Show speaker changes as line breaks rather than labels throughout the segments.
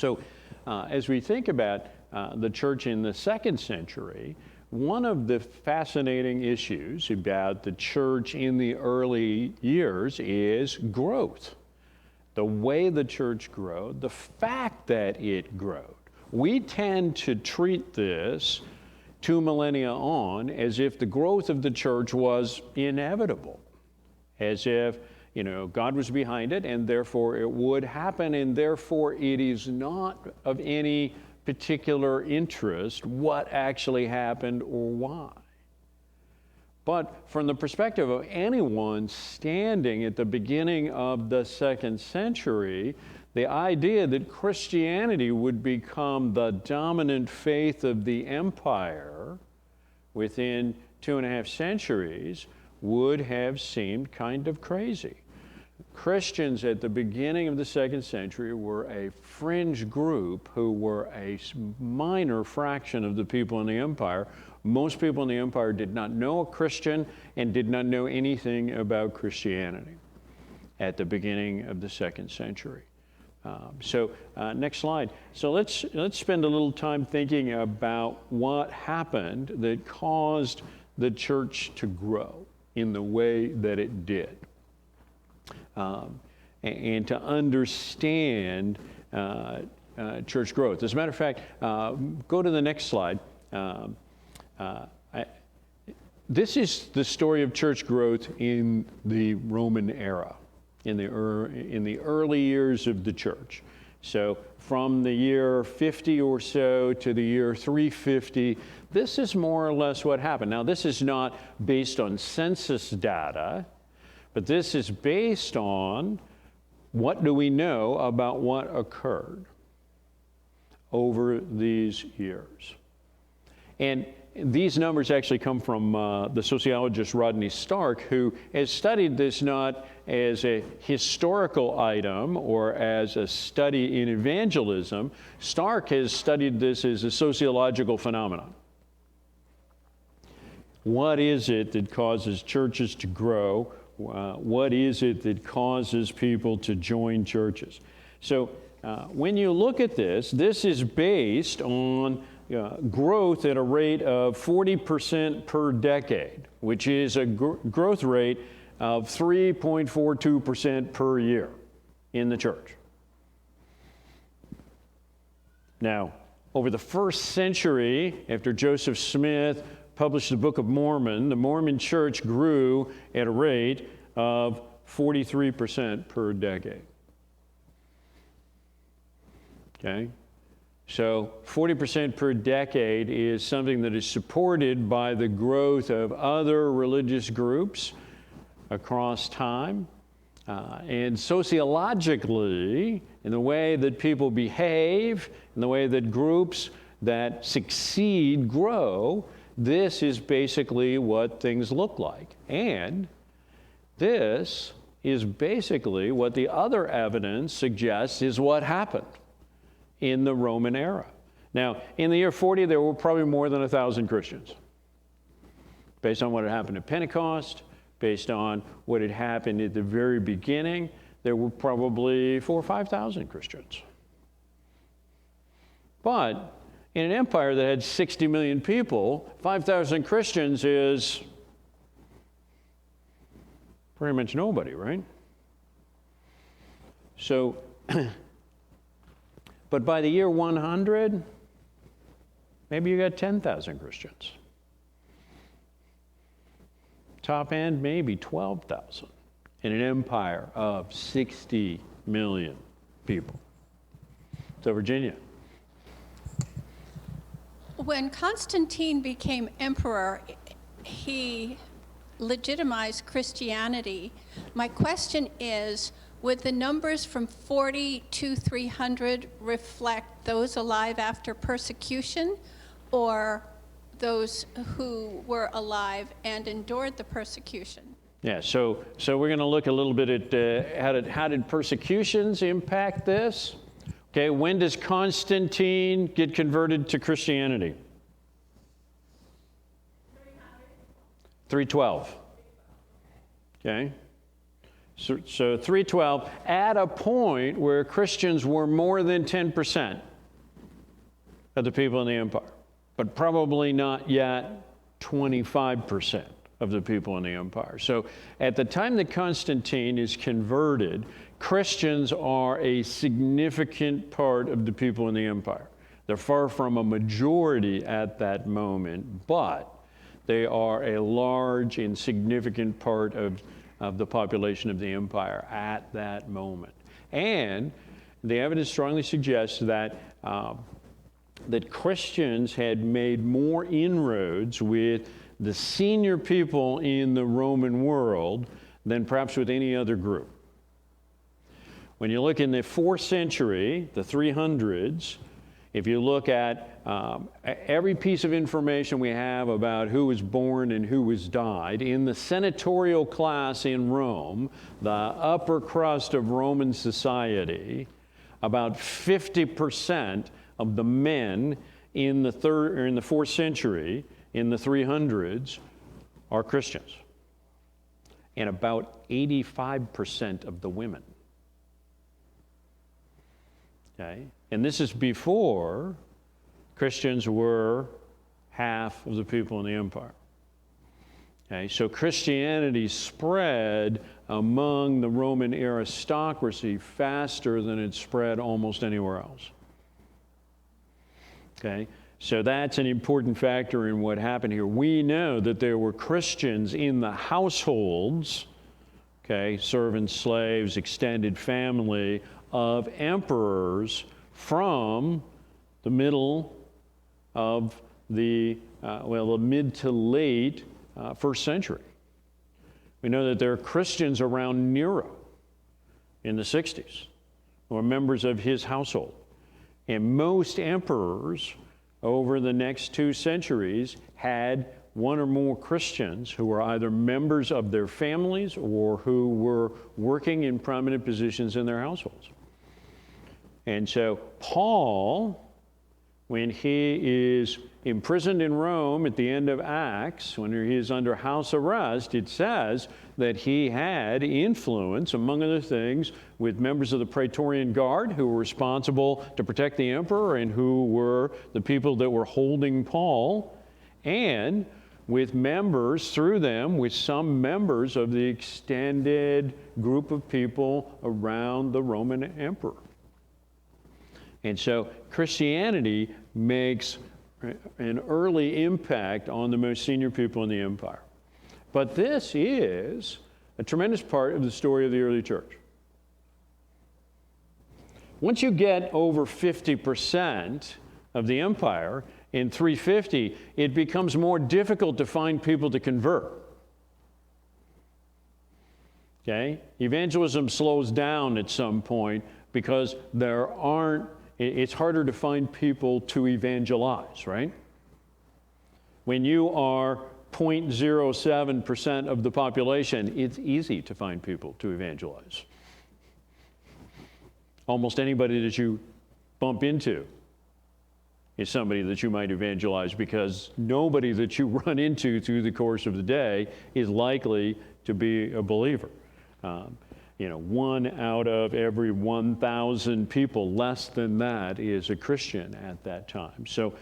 So as we think about the church in the 2nd century, one of the fascinating issues about the church in the early years is growth. The way the church grew, the fact that it grew. We tend to treat this 2 millennia on as if the growth of the church was inevitable, as if, God was behind it and therefore it would happen, and therefore it is not of any particular interest what actually happened or why. But from the perspective of anyone standing at the beginning of the 2nd century, the idea that Christianity would become the dominant faith of the empire within 2.5 centuries would have seemed kind of crazy. Christians at the beginning of the 2nd century were a fringe group who were a minor fraction of the people in the empire. Most people in the empire did not know a Christian and did not know anything about Christianity at the beginning of the 2nd century. Next slide. So let's spend a little time thinking about what happened that caused the church to grow in the way that it did. And to understand church growth. As a matter of fact, go to the next slide. This is the story of church growth in the Roman era, in the early years of the church. So from the year 50 or so to the year 350, this is more or less what happened. Now, this is not based on census data, but this is based on what do we know about what occurred over these years. And these numbers actually come from the sociologist Rodney Stark, who has studied this not as a historical item or as a study in evangelism. Stark has studied this as a sociological phenomenon. What is it that causes churches to grow? What is it that causes people to join churches? So when you look at this, this is based on growth at a rate of 40% per decade, which is a growth rate of 3.42% per year in the church. Now, over the 1st century, after Joseph Smith published the Book of Mormon, the Mormon church grew at a rate of 43% per decade. Okay? So 40% per decade is something that is supported by the growth of other religious groups across time. And sociologically, in the way that people behave, in the way that groups that succeed grow, this is basically what things look like. And this is basically what the other evidence suggests is what happened in the Roman era. Now, in the year 40, there were probably more than 1,000 Christians. Based on what had happened at Pentecost, based on what had happened at the very beginning, there were probably 4,000 or 5,000 Christians. But in an empire that had 60 million people, 5,000 Christians is pretty much nobody, right? So, but by the year 100, maybe you got 10,000 Christians. Top end, maybe 12,000 in an empire of 60 million people. So Virginia.
When Constantine became emperor, he legitimized Christianity. My question is, would the numbers from 40 to 300 reflect those alive after persecution, or those who were alive and endured the persecution?
Yeah, so we're going to look a little bit at how did persecutions impact this? Okay, when does Constantine get converted to Christianity? 312. Okay. So 312, at a point where Christians were more than 10% of the people in the empire, but probably not yet 25% of the people in the empire. So at the time that Constantine is converted, Christians are a significant part of the people in the empire. They're far from a majority at that moment, but they are a large and significant part of the population of the empire at that moment. And the evidence strongly suggests that that Christians had made more inroads with the senior people in the Roman world than perhaps with any other group. When you look in the 4th century, the 300s, if you look at every piece of information we have about who was born and who was died, in the senatorial class in Rome, the upper crust of Roman society, about 50% of the men in the 4th century, in the 300s, are Christians, and about 85% of the women. Okay? And this is before Christians were half of the people in the empire. Okay? So Christianity spread among the Roman aristocracy faster than it spread almost anywhere else. Okay? So that's an important factor in what happened here. We know that there were Christians in the households, okay, servants, slaves, extended family of emperors from the middle of the mid to late 1st century. We know that there are Christians around Nero in the 60s who are members of his household. And most emperors over the next 2 centuries had one or more Christians who were either members of their families or who were working in prominent positions in their households. And so Paul, when he is imprisoned in Rome at the end of Acts, when he is under house arrest, it says that he had influence, among other things, with members of the Praetorian Guard who were responsible to protect the emperor and who were the people that were holding Paul, and with members, through them, with some members of the extended group of people around the Roman emperor. And so Christianity makes an early impact on the most senior people in the empire. But this is a tremendous part of the story of the early church. Once you get over 50% of the empire in 350, it becomes more difficult to find people to convert. Okay? Evangelism slows down at some point because it's harder to find people to evangelize, right? When you are 0.07% of the population, it's easy to find people to evangelize. Almost anybody that you bump into is somebody that you might evangelize, because nobody that you run into through the course of the day is likely to be a believer. 1 out of every 1,000 people, less than that, is a Christian at that time. So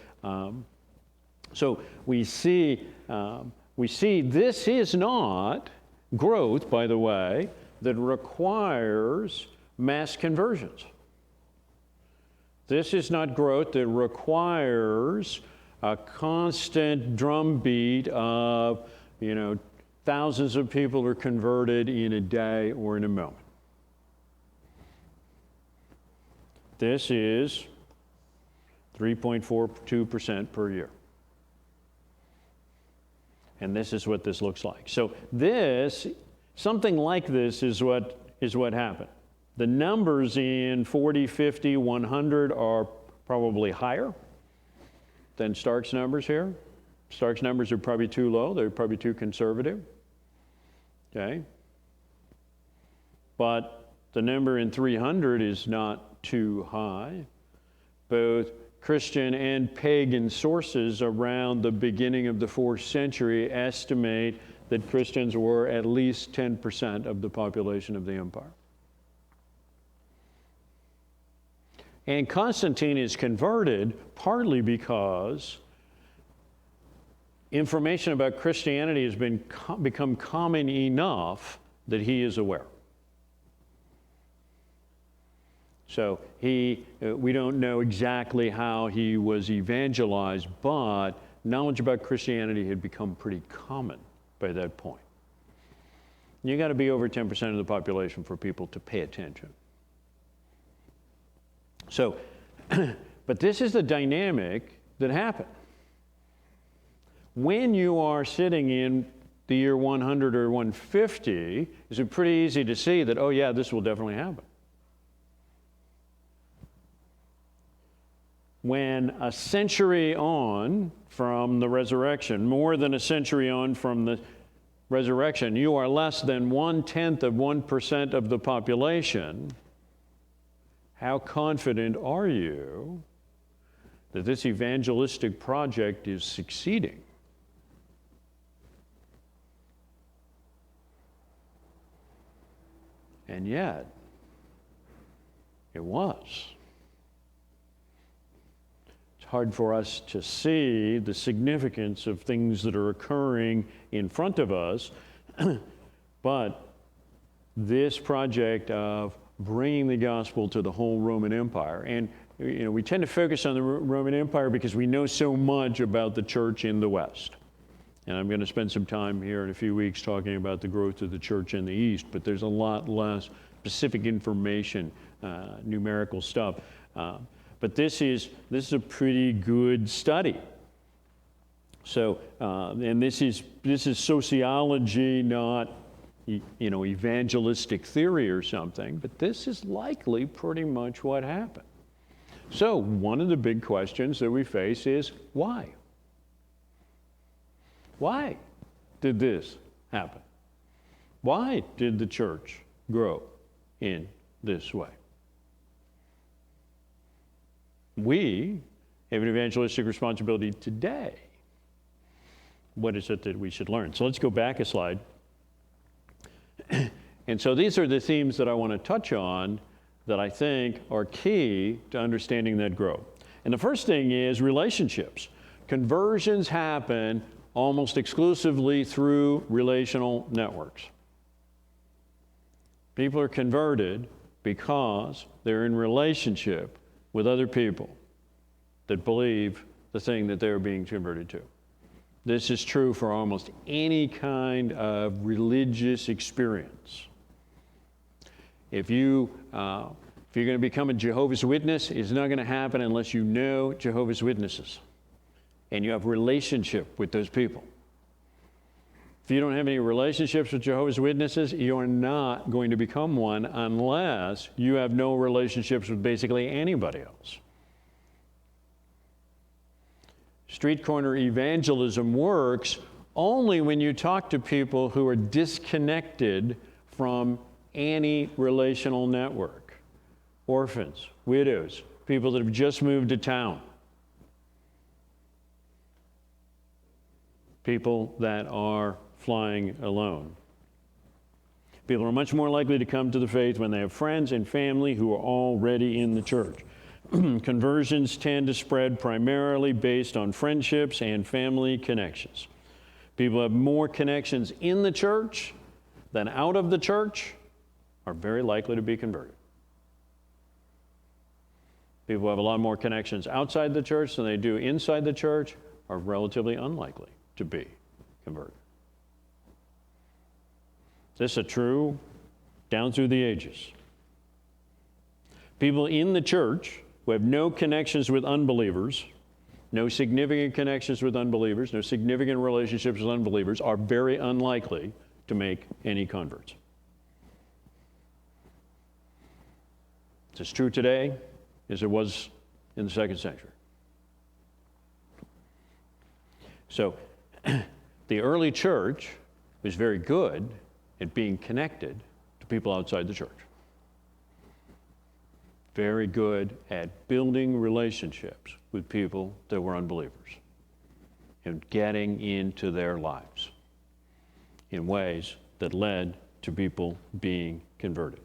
we see this is not growth, by the way, that requires mass conversions. This is not growth that requires a constant drumbeat of, thousands of people are converted in a day or in a moment. This is 3.42% per year. And this is what this looks like. So something like this is what happened. The numbers in 40, 50, 100 are probably higher than Stark's numbers here. Stark's numbers are probably too low. They're probably too conservative. Okay? But the number in 300 is not too high. Both Christian and pagan sources around the beginning of the 4th century estimate that Christians were at least 10% of the population of the empire. And Constantine is converted partly because information about Christianity has become common enough that he is aware. So we don't know exactly how he was evangelized, but knowledge about Christianity had become pretty common by that point. You got to be over 10% of the population for people to pay attention. So, but this is the dynamic that happened. When you are sitting in the year 100 or 150, it's pretty easy to see that, oh yeah, this will definitely happen. When a century on from the resurrection, more than a century on from the resurrection, you are less than 1/10 of 1% of the population, how confident are you that this evangelistic project is succeeding? And yet, it was. It's hard for us to see the significance of things that are occurring in front of us, but this project of bringing the gospel to the whole Roman Empire, and we tend to focus on the Roman Empire because we know so much about the church in the West. And I'm going to spend some time here in a few weeks talking about the growth of the church in the East, but there's a lot less specific information, numerical stuff. But this is a pretty good study. So, and this is sociology, not evangelistic theory or something, but this is likely pretty much what happened. So one of the big questions that we face is why? Why did this happen? Why did the church grow in this way? We have an evangelistic responsibility today. What is it that we should learn? So let's go back a slide. And so these are the themes that I want to touch on that I think are key to understanding that growth. And the first thing is relationships. Conversions happen almost exclusively through relational networks. People are converted because they're in relationship with other people that believe the thing that they're being converted to. This is true for almost any kind of religious experience. If you're going to become a Jehovah's Witness, it's not going to happen unless you know Jehovah's Witnesses and you have relationship with those people. If you don't have any relationships with Jehovah's Witnesses, you're not going to become one unless you have no relationships with basically anybody else. Street corner evangelism works only when you talk to people who are disconnected from any relational network. Orphans, widows, people that have just moved to town. People that are flying alone. People are much more likely to come to the faith when they have friends and family who are already in the church. Conversions tend to spread primarily based on friendships and family connections. People have more connections in the church than out of the church are very likely to be converted. People who have a lot more connections outside the church than they do inside the church are relatively unlikely to be converted. This is true down through the ages. People in the church who have no connections with unbelievers, no significant connections with unbelievers, no significant relationships with unbelievers, are very unlikely to make any converts. It's as true today as it was in the second century. So, the early church was very good at being connected to people outside the church. Very good at building relationships with people that were unbelievers and getting into their lives. in ways that led to people being converted.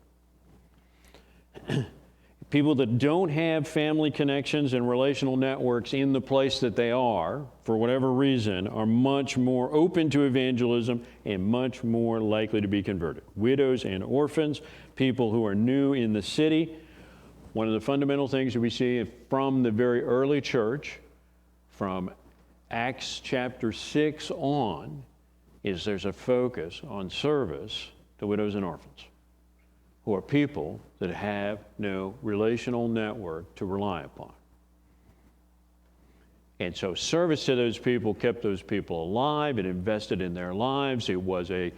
People that don't have family connections and relational networks in the place that they are, for whatever reason, are much more open to evangelism and much more likely to be converted. Widows and orphans, people who are new in the city. One of the fundamental things that we see from the very early church, from Acts chapter 6 on, is there's a focus on service to widows and orphans, who are people that have no relational network to rely upon. And so service to those people kept those people alive. It invested in their lives. It was a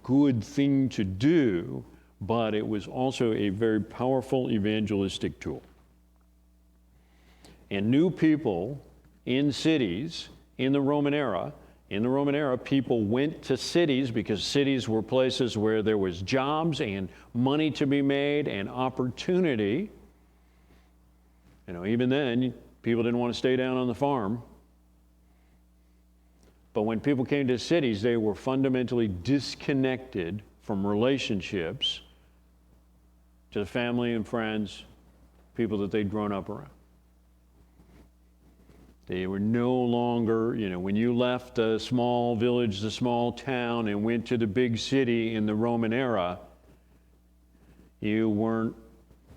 good thing to do, but it was also a very powerful evangelistic tool. And new people in cities in the Roman era, people went to cities because cities were places where there was jobs and money to be made and opportunity. Even then, people didn't want to stay down on the farm. But when people came to cities, they were fundamentally disconnected from relationships to the family and friends, people that they'd grown up around. They were no longer, when you left the small village, the small town, and went to the big city in the Roman era, you weren't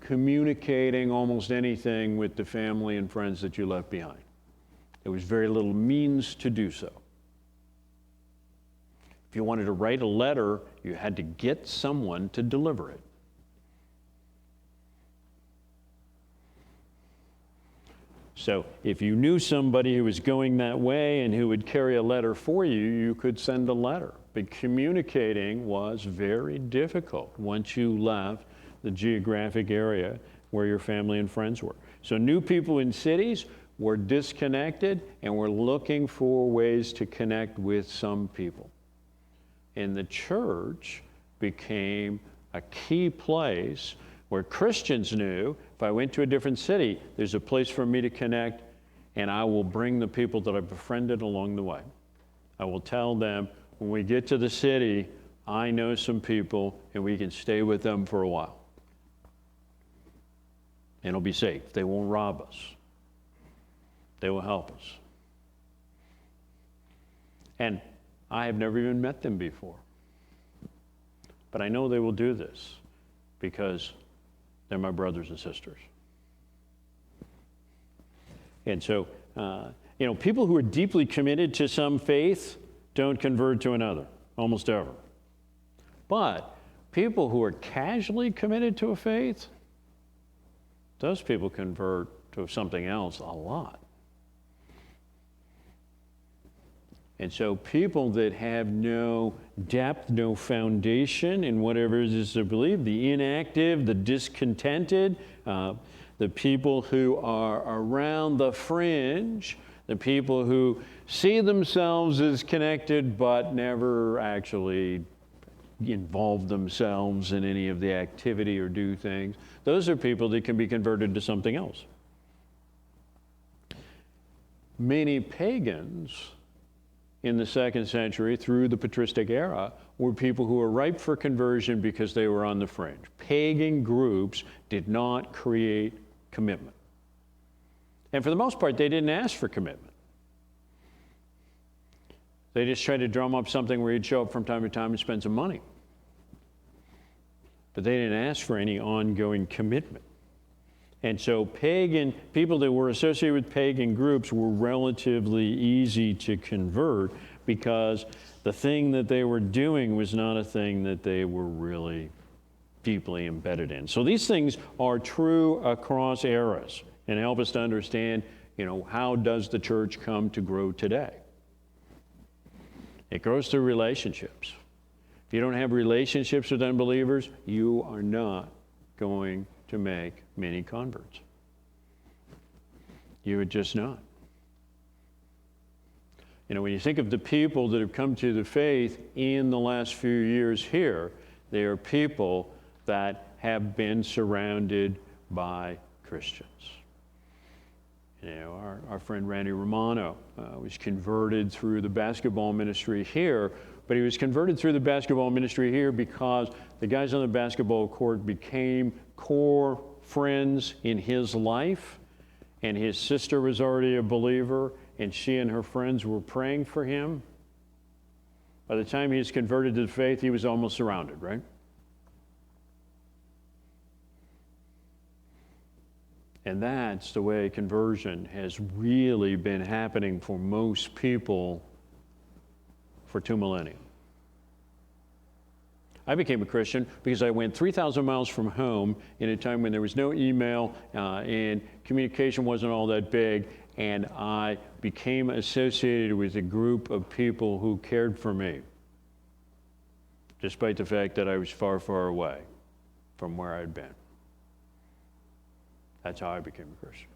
communicating almost anything with the family and friends that you left behind. There was very little means to do so. If you wanted to write a letter, you had to get someone to deliver it. So if you knew somebody who was going that way and who would carry a letter for you, you could send a letter. But communicating was very difficult once you left the geographic area where your family and friends were. So new people in cities were disconnected and were looking for ways to connect with some people. And the church became a key place where Christians knew, if I went to a different city, there's a place for me to connect, and I will bring the people that I've befriended along the way. I will tell them, when we get to the city, I know some people, and we can stay with them for a while. And it'll be safe. They won't rob us. They will help us. And I have never even met them before. But I know they will do this because they're my brothers and sisters. And so, people who are deeply committed to some faith don't convert to another, almost ever. But people who are casually committed to a faith, those people convert to something else a lot. And so people that have no depth, no foundation in whatever it is they believe, the inactive, the discontented, the people who are around the fringe, the people who see themselves as connected but never actually involve themselves in any of the activity or do things, those are people that can be converted to something else. Many pagans in the 2nd century, through the patristic era, were people who were ripe for conversion because they were on the fringe. Pagan groups did not create commitment. And for the most part, they didn't ask for commitment. They just tried to drum up something where you'd show up from time to time and spend some money. But they didn't ask for any ongoing commitment. And so people that were associated with pagan groups were relatively easy to convert because the thing that they were doing was not a thing that they were really deeply embedded in. So these things are true across eras and help us to understand, how does the church come to grow today? It grows through relationships. If you don't have relationships with unbelievers, you are not going to make many converts. You would just not. When you think of the people that have come to the faith in the last few years here, they are people that have been surrounded by Christians. Our friend Randy Romano was converted through the basketball ministry here, but he was converted through the basketball ministry here because the guys on the basketball court became core friends in his life, and his sister was already a believer, and she and her friends were praying for him. By the time he was converted to the faith, he was almost surrounded, right? And that's the way conversion has really been happening for most people for 2 millennia. I became a Christian because I went 3,000 miles from home in a time when there was no email and communication wasn't all that big, and I became associated with a group of people who cared for me, despite the fact that I was far, far away from where I'd been. That's how I became a Christian.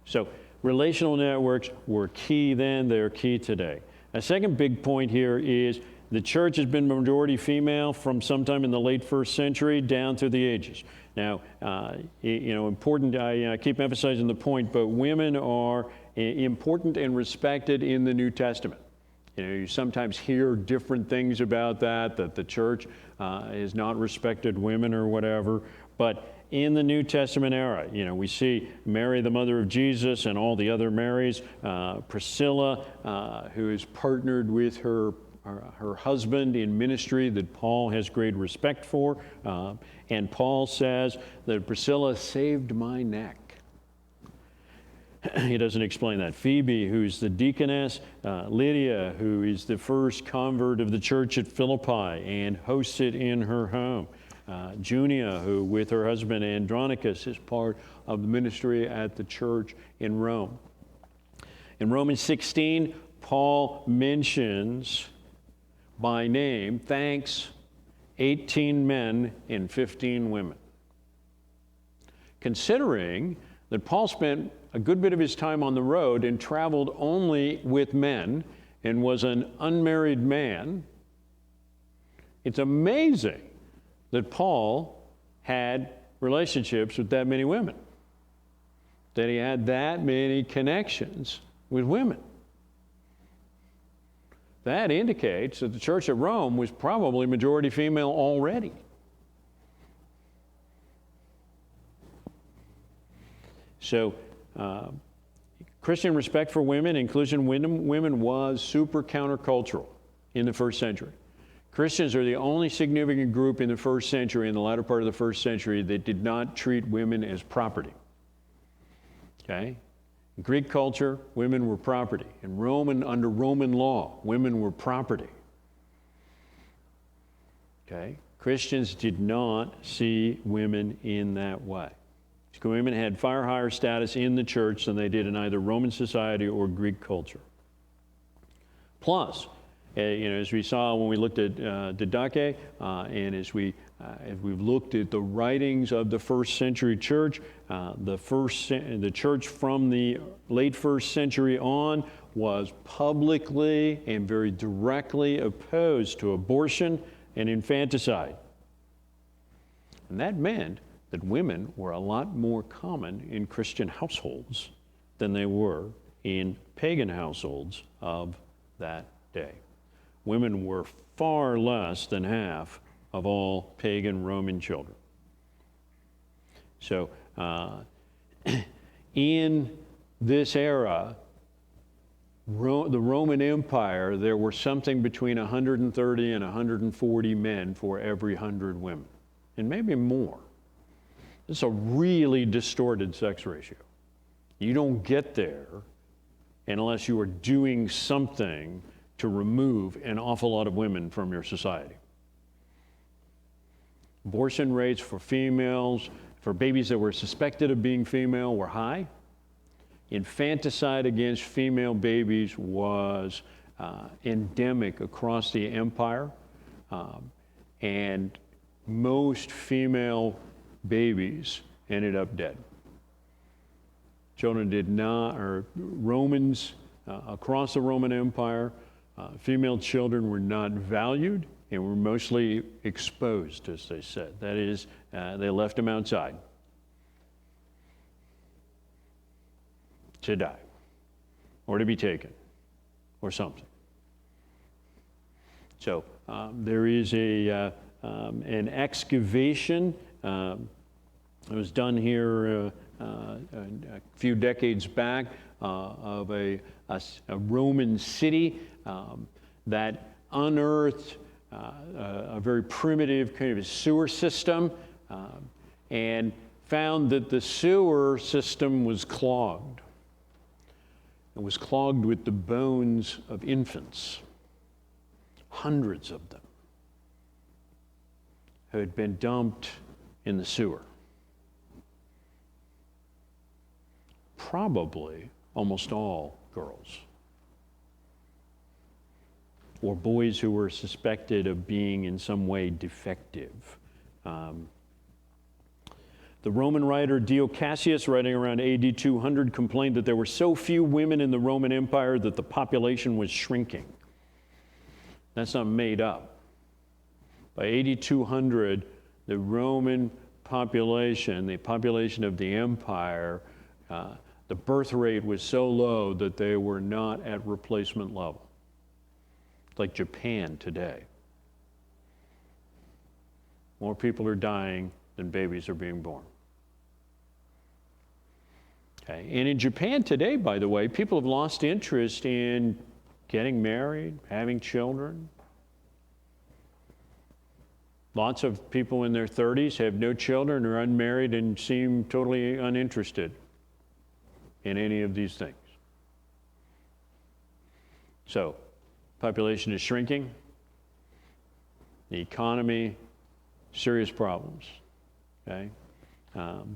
So relational networks were key then, they're key today. A second big point here is the church has been majority female from sometime in the late first century down through the ages. Now, important, I keep emphasizing the point, but women are important and respected in the New Testament. You sometimes hear different things about that the church has not respected women or whatever, but in the New Testament era, we see Mary, the mother of Jesus, and all the other Marys, Priscilla, who is partnered with her husband in ministry that Paul has great respect for. And Paul says that Priscilla saved my neck. He doesn't explain that. Phoebe, who's the deaconess, Lydia, who is the first convert of the church at Philippi and hosts it in her home. Junia, who with her husband Andronicus is part of the ministry at the church in Rome. In Romans 16, Paul mentions by name, thanks, 18 men and 15 women. Considering that Paul spent a good bit of his time on the road and traveled only with men and was an unmarried man, it's amazing that Paul had relationships with that many women, that he had that many connections with women. That indicates that the church at Rome was probably majority female already. So, Christian respect for women, inclusion of women was super countercultural in the first century. Christians are the only significant group in the first century, in the latter part of the first century, that did not treat women as property. Okay? In Greek culture, women were property. Under Roman law, women were property. Okay? Christians did not see women in that way. Women had far higher status in the church than they did in either Roman society or Greek culture. Plus, as we saw when we looked at Didache, and as we've looked at the writings of the first century church, the church from the late first century on was publicly and very directly opposed to abortion and infanticide. And that meant that women were a lot more common in Christian households than they were in pagan households of that day. Women were far less than half of all pagan Roman children. So in this era, the Roman Empire, there were something between 130 and 140 men for every 100 women, and maybe more. It's a really distorted sex ratio. You don't get there unless you are doing something to remove an awful lot of women from your society. Abortion rates for females, for babies that were suspected of being female, were high. Infanticide against female babies was endemic across the empire, and most female babies ended up dead. Children did not, or Romans across the Roman Empire, female children were not valued and were mostly exposed, as they said. That is, they left them outside to die or to be taken or something. So there is an excavation that was done here a few decades back of a Roman city that unearthed a very primitive kind of a sewer system and found that the sewer system was clogged. It was clogged with the bones of infants, hundreds of them, who had been dumped in the sewer. Probably almost all girls, or boys who were suspected of being in some way defective. The Roman writer Dio Cassius, writing around AD 200, complained that there were so few women in the Roman Empire that the population was shrinking. That's not made up. By AD 200, the Roman population, the population of the empire, the birth rate was so low that they were not at replacement level. Like Japan today. More people are dying than babies are being born. Okay. And in Japan today, by the way, people have lost interest in getting married, having children. Lots of people in their 30s have no children, or unmarried, and seem totally uninterested in any of these things. So, population is shrinking. The economy, serious problems. Okay?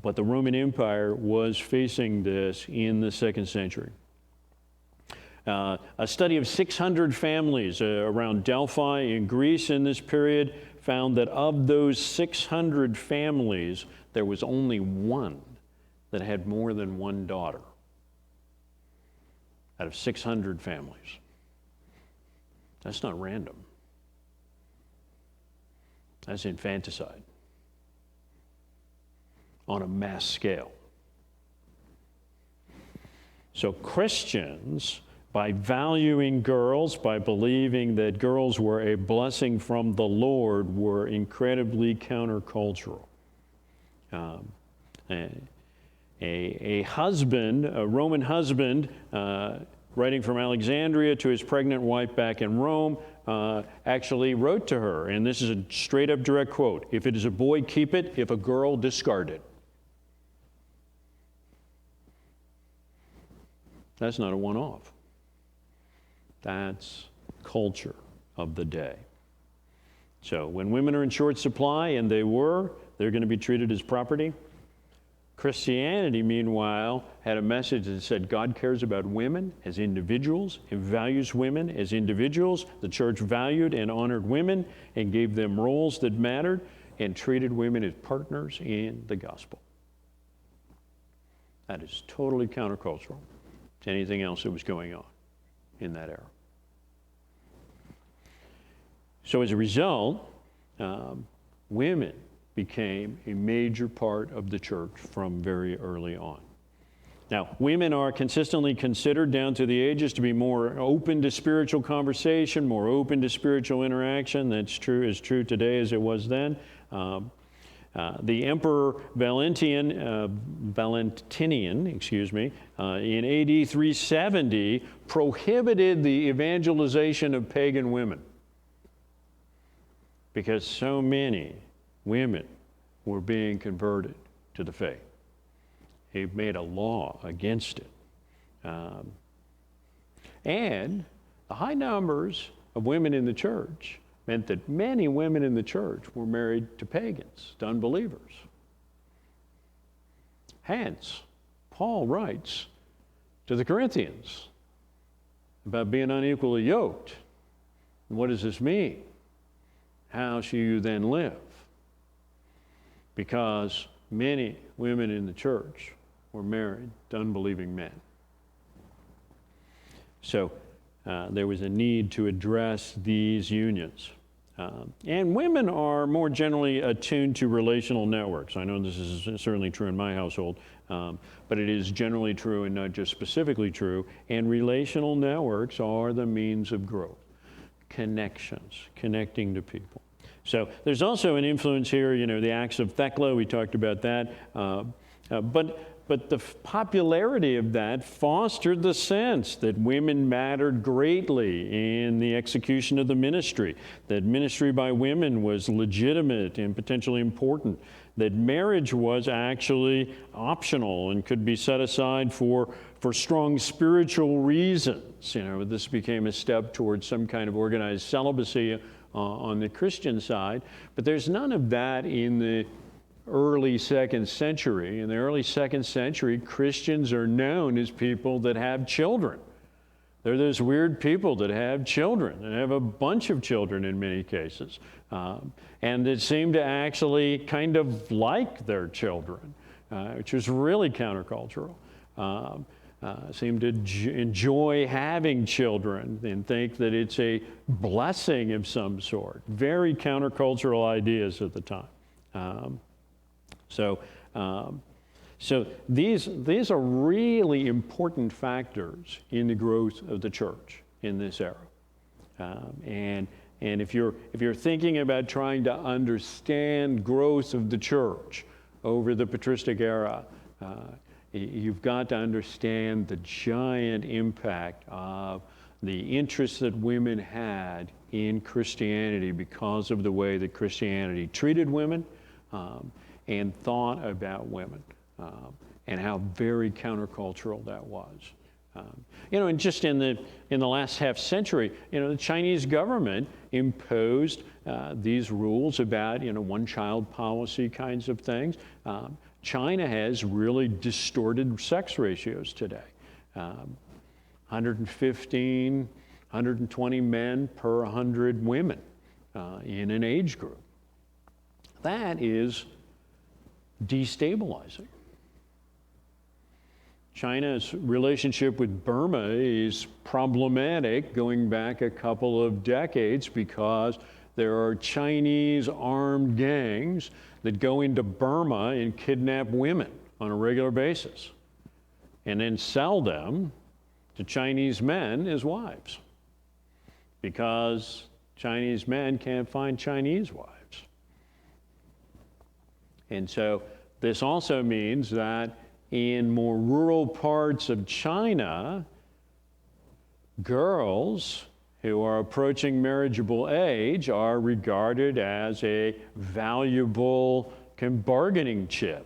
But the Roman Empire was facing this in the 2nd century. A study of 600 families around Delphi in Greece in this period found that of those 600 families, there was only one that had more than one daughter out of 600 families. That's not random. That's infanticide on a mass scale. So Christians, by valuing girls, by believing that girls were a blessing from the Lord, were incredibly countercultural. A husband, a Roman husband, writing from Alexandria to his pregnant wife back in Rome, actually wrote to her, and this is a straight up direct quote: "If it is a boy, keep it. If a girl, discard it." That's not a one-off. That's culture of the day. So when women are in short supply, and they're going to be treated as property. Christianity, meanwhile, had a message that said God cares about women as individuals and values women as individuals. The church valued and honored women and gave them roles that mattered and treated women as partners in the gospel. That is totally countercultural to anything else that was going on in that era. So as a result, women became a major part of the church from very early on. Now, women are consistently considered down to the ages to be more open to spiritual conversation, more open to spiritual interaction. That's true, as true today as it was then. The Emperor Valentinian, in AD 370, prohibited the evangelization of pagan women because so many women were being converted to the faith. He made a law against it. And the high numbers of women in the church meant that many women in the church were married to pagans, to unbelievers. Hence, Paul writes to the Corinthians about being unequally yoked. And what does this mean? How shall you then live? Because many women in the church were married to unbelieving men. So there was a need to address these unions. And women are more generally attuned to relational networks. I know this is certainly true in my household, but it is generally true and not just specifically true. And relational networks are the means of growth. connections, connecting to people. So there's also an influence here, the Acts of Thecla, we talked about that. But the popularity of that fostered the sense that women mattered greatly in the execution of the ministry, that ministry by women was legitimate and potentially important, that marriage was actually optional and could be set aside for strong spiritual reasons. This became a step towards some kind of organized celibacy on the Christian side, but there's none of that in the early second century. In the early second century, Christians are known as people that have children. They're those weird people that have children and have a bunch of children in many cases, and that seem to actually kind of like their children, which is really countercultural. Seem to enjoy having children and think that it's a blessing of some sort. Very countercultural ideas at the time. So these are really important factors in the growth of the church in this era. And if you're thinking about trying to understand growth of the church over the patristic era, you've got to understand the giant impact of the interest that women had in Christianity because of the way that Christianity treated women and thought about women, and how very countercultural that was. And just in the last half century, the Chinese government imposed these rules about one-child policy kinds of things. China has really distorted sex ratios today. 115, 120 men per 100 women in an age group. That is destabilizing. China's relationship with Burma is problematic going back a couple of decades because there are Chinese armed gangs that go into Burma and kidnap women on a regular basis and then sell them to Chinese men as wives because Chinese men can't find Chinese wives. And so this also means that in more rural parts of China, girls who are approaching marriageable age are regarded as a valuable bargaining chip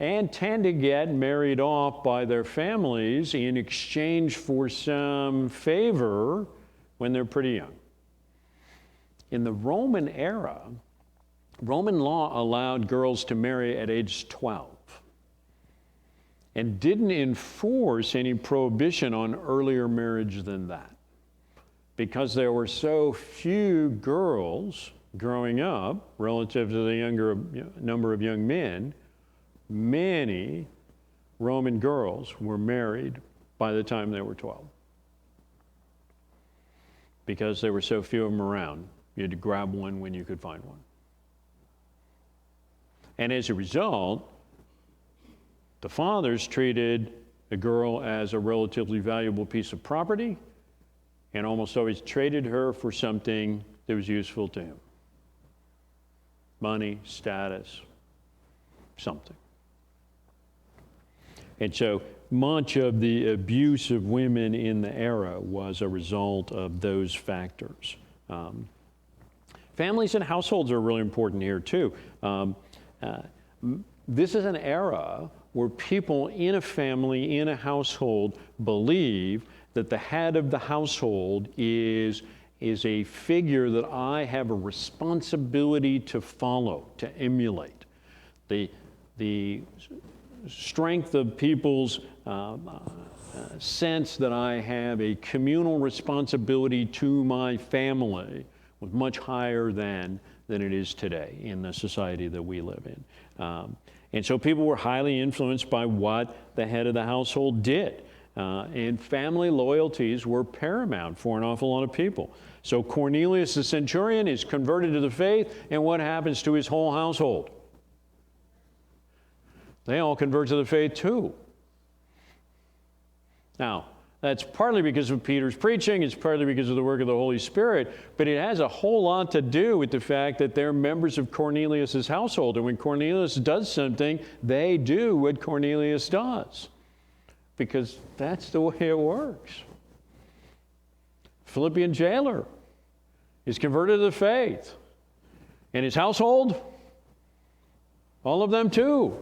and tend to get married off by their families in exchange for some favor when they're pretty young. In the Roman era, Roman law allowed girls to marry at age 12 and didn't enforce any prohibition on earlier marriage than that. Because there were so few girls growing up relative to the younger number of young men, many Roman girls were married by the time they were 12. Because there were so few of them around, you had to grab one when you could find one. And as a result, the fathers treated a girl as a relatively valuable piece of property and almost always traded her for something that was useful to him. Money, status, something. And so much of the abuse of women in the era was a result of those factors. Families and households are really important here too. This is an era where people in a family, in a household, believe that the head of the household is a figure that I have a responsibility to follow, to emulate. The strength of people's sense that I have a communal responsibility to my family was much higher than it is today in the society that we live in. And so people were highly influenced by what the head of the household did. And family loyalties were paramount for an awful lot of people. So Cornelius the centurion is converted to the faith, and what happens to his whole household? They all convert to the faith too. Now, That's partly because of Peter's preaching, it's partly because of the work of the Holy Spirit, but it has a whole lot to do with the fact that they're members of Cornelius' household. And when Cornelius does something, they do what Cornelius does, because that's the way it works. Philippian jailer is converted to the faith. And his household, all of them too,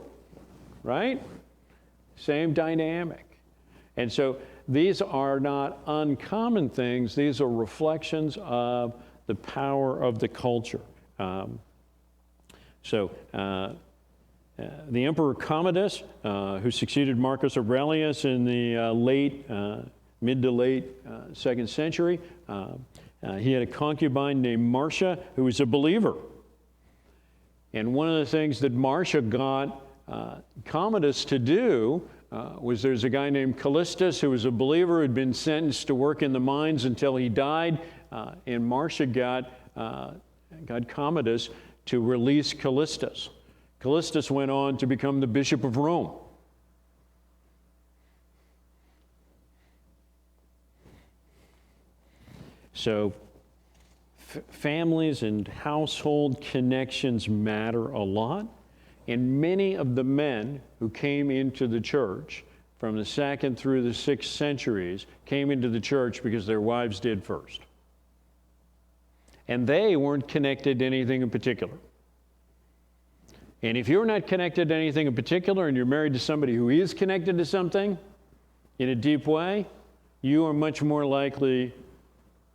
right? Same dynamic. And so these are not uncommon things. These are reflections of the power of the culture. The Emperor Commodus, who succeeded Marcus Aurelius in the mid to late 2nd century, he had a concubine named Marcia who was a believer. And one of the things that Marcia got Commodus to do was there's a guy named Callistus who was a believer who had been sentenced to work in the mines until he died, and Marcia got Commodus to release Callistus. Callistus went on to become the Bishop of Rome. So families and household connections matter a lot. And many of the men who came into the church from the 2nd through the 6th centuries came into the church because their wives did first. And they weren't connected to anything in particular. And if you're not connected to anything in particular and you're married to somebody who is connected to something in a deep way, you are much more likely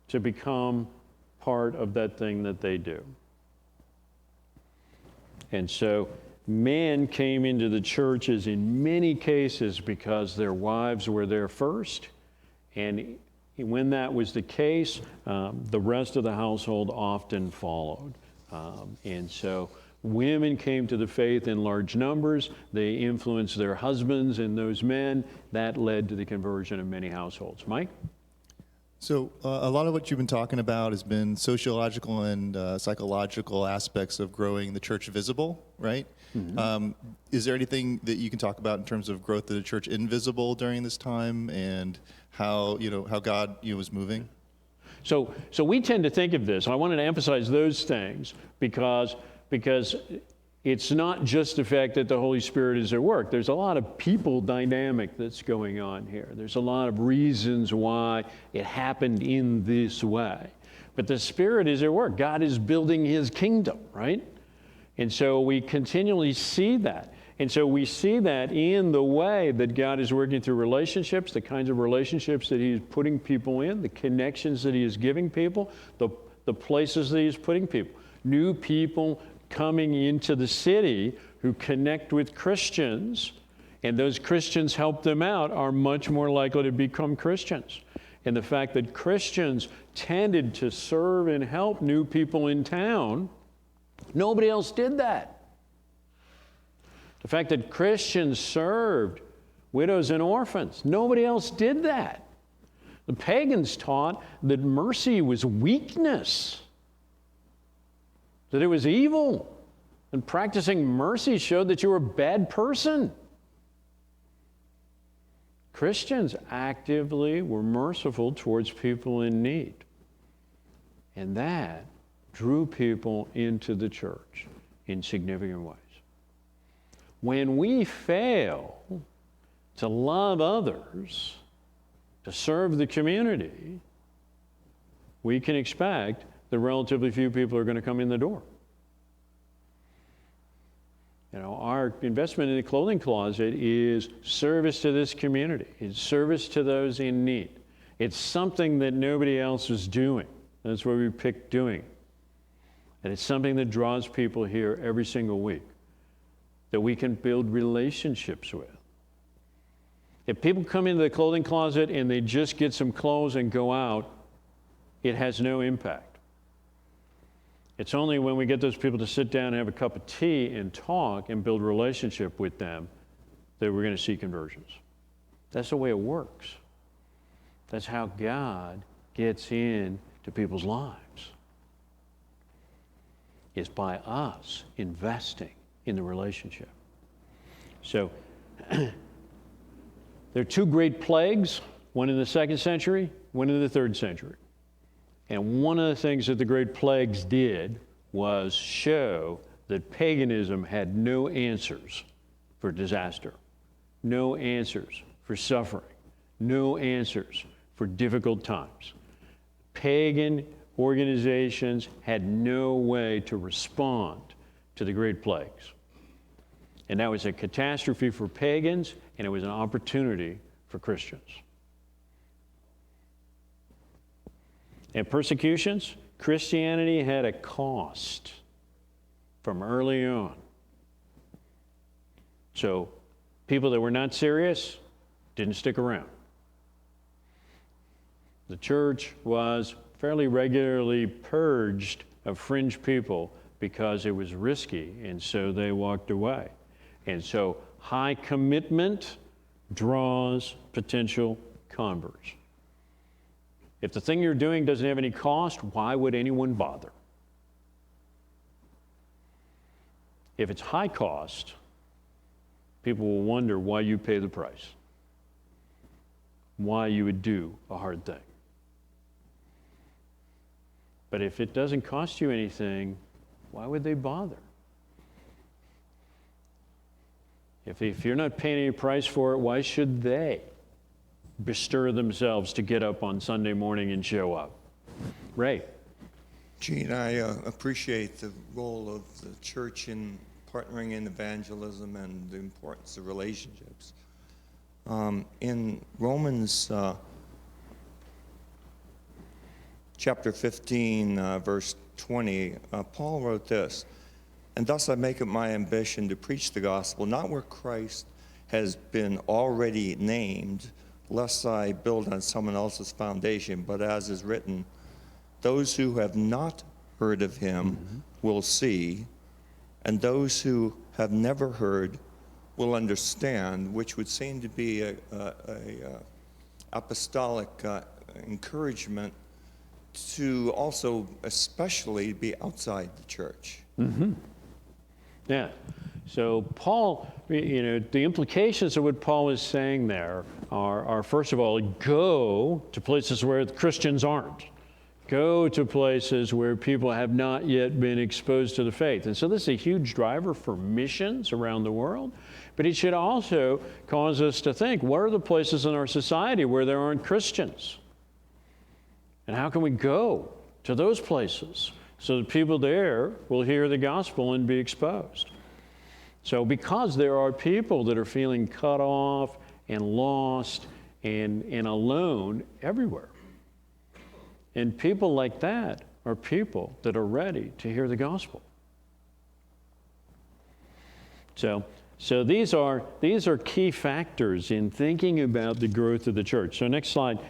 to become part of that thing that they do. And so men came into the churches in many cases because their wives were there first. And when that was the case, the rest of the household often followed. And so women came to the faith in large numbers. They influenced their husbands and those men. That led to the conversion of many households. Mike?
So a lot of what you've been talking about has been sociological and psychological aspects of growing the church visible, right? Mm-hmm. Is there anything that you can talk about in terms of growth of the church invisible during this time, and how God was moving?
So we tend to think of this. I wanted to emphasize those things because it's not just the fact that the Holy Spirit is at work. There's a lot of people dynamic that's going on here. There's a lot of reasons why it happened in this way. But the Spirit is at work. God is building His kingdom, right? And so we continually see that. And so we see that in the way that God is working through relationships, the kinds of relationships that He's putting people in, the connections that He is giving people, the places that He's putting people. New people coming into the city who connect with Christians, and those Christians help them out, are much more likely to become Christians. And the fact that Christians tended to serve and help new people in town, nobody else did that. The fact that Christians served widows and orphans, nobody else did that. The pagans taught that mercy was weakness, that it was evil, and practicing mercy showed that you were a bad person. Christians actively were merciful towards people in need, and that drew people into the church in significant ways. When we fail to love others, to serve the community, we can expect that relatively few people are going to come in the door. Our investment in the clothing closet is service to this community. It's service to those in need. It's something that nobody else is doing. That's why we picked doing it. And it's something that draws people here every single week, that we can build relationships with. If people come into the clothing closet and they just get some clothes and go out, it has no impact. It's only when we get those people to sit down and have a cup of tea and talk and build relationship with them that we're going to see conversions. That's the way it works. That's how God gets into people's lives, is by us investing in the relationship. So there are two great plagues one in the 2nd century, one in the 3rd century. And one of the things that the great plagues did was show that paganism had no answers for disaster, no answers for suffering, no answers for difficult times. Pagan organizations had no way to respond to the great plagues. And that was a catastrophe for pagans, and it was an opportunity for Christians. And persecutions, Christianity had a cost from early on. So people that were not serious didn't stick around. The church was fairly regularly purged of fringe people because it was risky, and so they walked away. And so high commitment draws potential converts. If the thing you're doing doesn't have any cost, why would anyone bother? If it's high cost, people will wonder why you pay the price, why you would do a hard thing. But if it doesn't cost you anything, why would they bother? If you're not paying any price for it, why should they bestir themselves to get up on Sunday morning and show up? Ray.
Gene, I appreciate the role of the church in partnering in evangelism and the importance of relationships. In Romans chapter 15, verse 20, Paul wrote this, "And thus I make it my ambition to preach the gospel, not where Christ has been already named, lest I build on someone else's foundation, but as is written, those who have not heard of him will see, and those who have never heard will understand," which would seem to be a apostolic encouragement to also especially be outside the church.
Yeah. So Paul, the implications of what Paul is saying there are first of all, go to places where the Christians aren't. Go to places where people have not yet been exposed to the faith. And so this is a huge driver for missions around the world. But it should also cause us to think, what are the places in our society where there aren't Christians? And how can we go to those places so that people there will hear the gospel and be exposed? So because there are people that are feeling cut off and lost and alone everywhere. And people like that are people that are ready to hear the gospel. So these are key factors in thinking about the growth of the church. So next slide,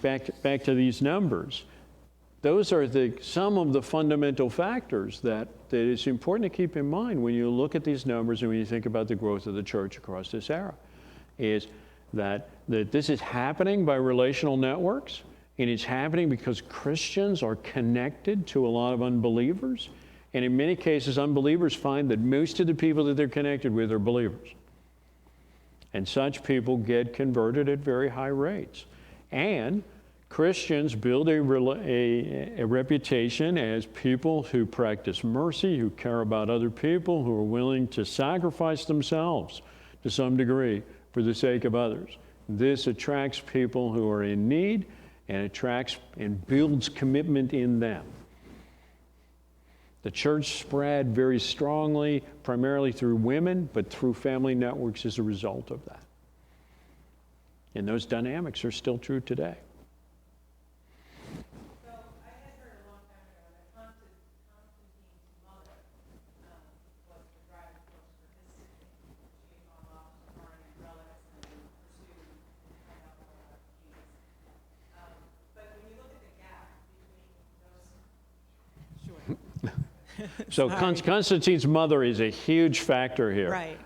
back to these numbers. Those are some of the fundamental factors that is important to keep in mind when you look at these numbers and when you think about the growth of the church across this era, is that this is happening by relational networks, and it's happening because Christians are connected to a lot of unbelievers, and in many cases, unbelievers find that most of the people that they're connected with are believers. And such people get converted at very high rates. And Christians build a reputation as people who practice mercy, who care about other people, who are willing to sacrifice themselves to some degree for the sake of others. This attracts people who are in need and attracts and builds commitment in them. The church spread very strongly, primarily through women, but through family networks as a result of that. And those dynamics are still true today. So Constantine's mother is a huge factor here.
Right.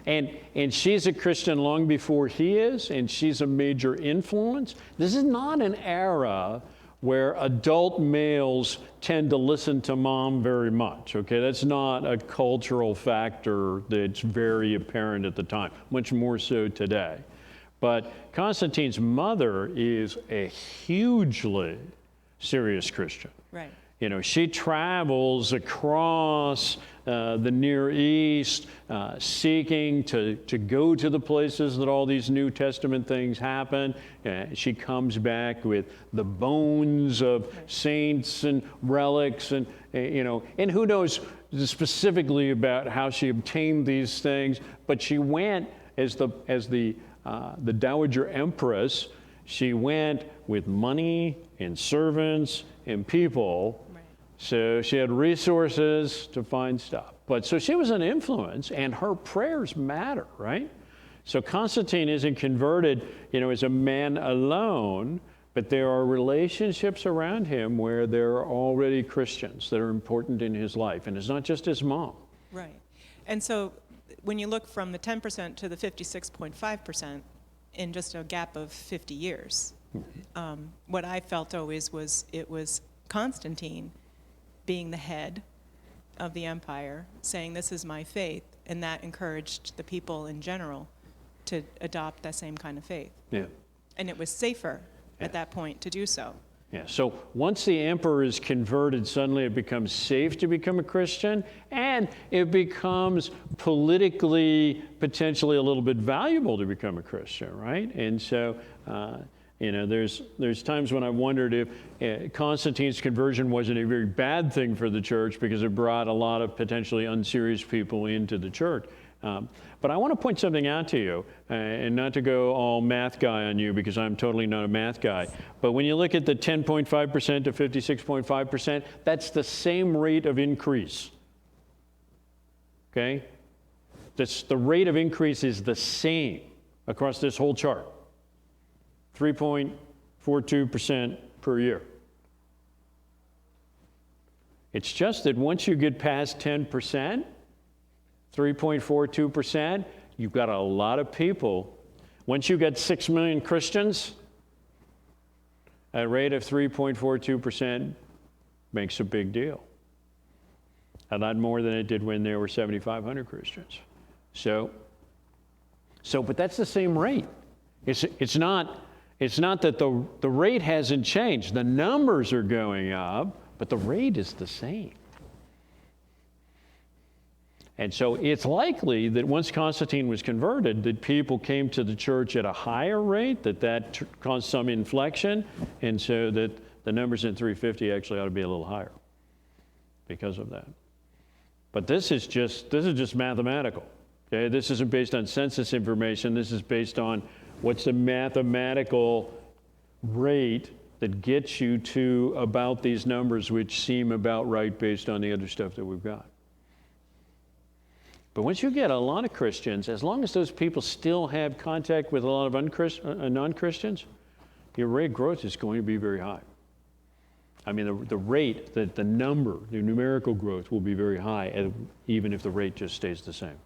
And she's a Christian long before he is, and she's a major influence. This is not an era where adult males tend to listen to mom very much, okay? That's not a cultural factor that's very apparent at the time, much more so today. But Constantine's mother is a hugely serious Christian.
Right.
You know, she travels across the Near East, seeking to go to the places that all these New Testament things happen. She comes back with the bones of saints and relics, and you know, and who knows specifically about how she obtained these things. But she went as the Dowager Empress. She went with money and servants and people. So she had resources to find stuff. But so she was an influence, and her prayers matter, right? So Constantine isn't converted, you know, as a man alone, but there are relationships around him where there are already Christians that are important in his life. And it's not just his mom.
Right. And so when you look from the 10% to the 56.5% in just a gap of 50 years, what I felt always was it was Constantine being the head of the empire, saying, this is my faith, and that encouraged the people in general to adopt that same kind of faith.
Yeah.
And it was safer at that point to do so.
Yeah, so once the emperor is converted, suddenly it becomes safe to become a Christian, and it becomes politically, potentially a little bit valuable to become a Christian, right? And so, you know, there's times when I wondered if Constantine's conversion wasn't a very bad thing for the church because it brought a lot of potentially unserious people into the church. But I want to point something out to you, and not to go all math guy on you because I'm totally not a math guy. But when you look at the 10.5% to 56.5%, that's the same rate of increase. Okay? The rate of increase is the same across this whole chart. 3.42% per year. It's just that once you get past 10%, 3.42%, you've got a lot of people. Once you get 6 million Christians, a rate of 3.42% makes a big deal. A lot more than it did when there were 7,500 Christians. But that's the same rate. It's not that the rate hasn't changed. The numbers are going up, but the rate is the same. And so it's likely that once Constantine was converted, that people came to the church at a higher rate, that caused some inflection, and so that the numbers in 350 actually ought to be a little higher because of that. But this is just mathematical. Okay? This isn't based on census information. This is based on what's the mathematical rate that gets you to about these numbers, which seem about right based on the other stuff that we've got. But once you get a lot of Christians, as long as those people still have contact with a lot of non-Christians, your rate of growth is going to be very high. I mean, the rate, the number, the numerical growth will be very high, even if the rate just stays the same.